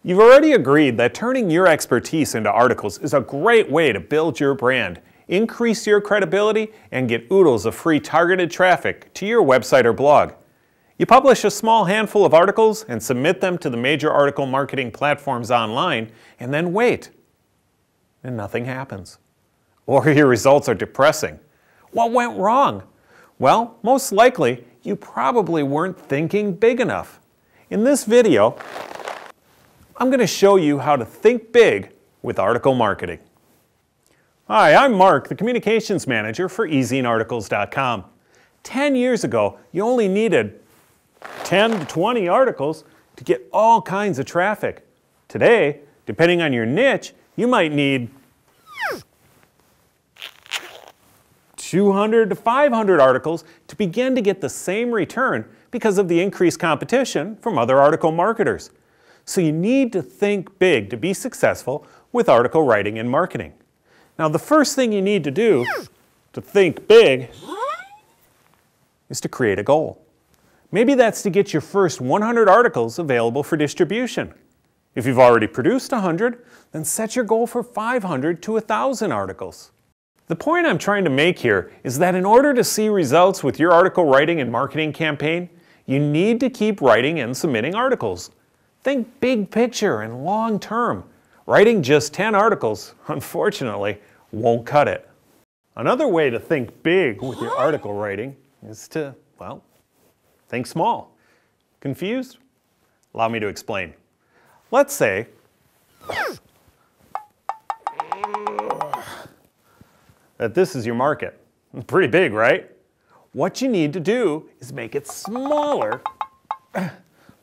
You've already agreed that turning your expertise into articles is a great way to build your brand, increase your credibility, and get oodles of free targeted traffic to your website or blog. You publish a small handful of articles and submit them to the major article marketing platforms online, and then wait. And nothing happens. Or your results are depressing. What went wrong? Well, most likely, you probably weren't thinking big enough. In this video, I'm going to show you how to think big with article marketing. Hi, I'm Mark, the Communications Manager for EzineArticles.com. 10 years ago, you only needed 10 to 20 articles to get all kinds of traffic. Today, depending on your niche, you might need 200 to 500 articles to begin to get the same return because of the increased competition from other article marketers. So you need to think big to be successful with article writing and marketing. Now, the first thing you need to do to think big is to create a goal. Maybe that's to get your first 100 articles available for distribution. If you've already produced 100, then set your goal for 500 to 1,000 articles. The point I'm trying to make here is that in order to see results with your article writing and marketing campaign, you need to keep writing and submitting articles. Think big picture and long term. Writing just 10 articles, unfortunately, won't cut it. Another way to think big with your article writing is to, well, think small. Confused? Allow me to explain. Let's say that this is your market. Pretty big, right? What you need to do is make it smaller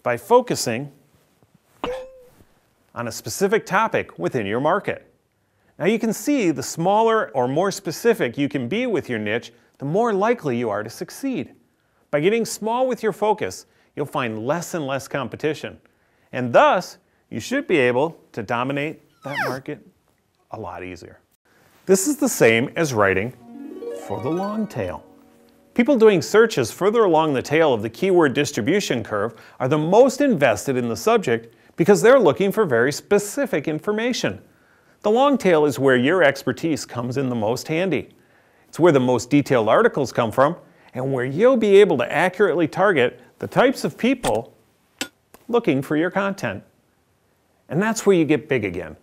by focusing on a specific topic within your market. Now you can see the smaller or more specific you can be with your niche, the more likely you are to succeed. By getting small with your focus, you'll find less and less competition. And thus, you should be able to dominate that market a lot easier. This is the same as writing for the long tail. People doing searches further along the tail of the keyword distribution curve are the most invested in the subject because they're looking for very specific information. The long tail is where your expertise comes in the most handy. It's where the most detailed articles come from and where you'll be able to accurately target the types of people looking for your content. And that's where you get big again.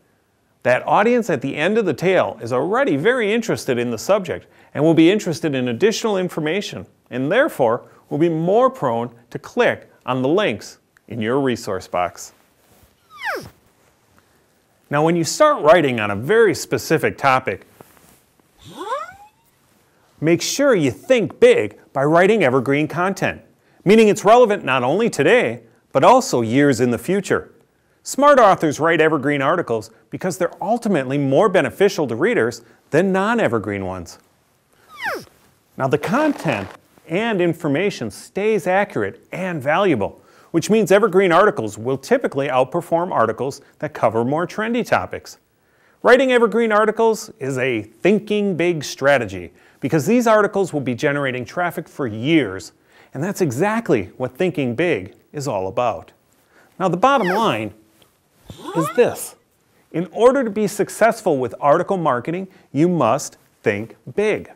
That audience at the end of the tail is already very interested in the subject and will be interested in additional information and therefore will be more prone to click on the links in your resource box. Now, when you start writing on a very specific topic, make sure you think big by writing evergreen content, meaning it's relevant not only today, but also years in the future. Smart authors write evergreen articles because they're ultimately more beneficial to readers than non-evergreen ones. Now, the content and information stays accurate and valuable, which means evergreen articles will typically outperform articles that cover more trendy topics. Writing evergreen articles is a thinking big strategy because these articles will be generating traffic for years, and that's exactly what thinking big is all about. Now, the bottom line is this. In order to be successful with article marketing, you must think big.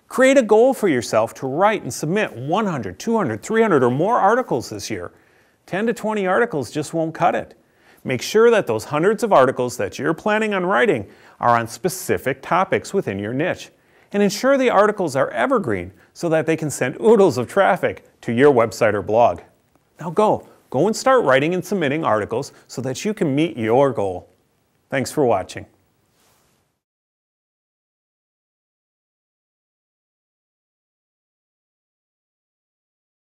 Create a goal for yourself to write and submit 100, 200, 300 or more articles this year. 10 to 20 articles just won't cut it. Make sure that those hundreds of articles that you're planning on writing are on specific topics within your niche. And ensure the articles are evergreen so that they can send oodles of traffic to your website or blog. Now go and start writing and submitting articles so that you can meet your goal. Thanks for watching.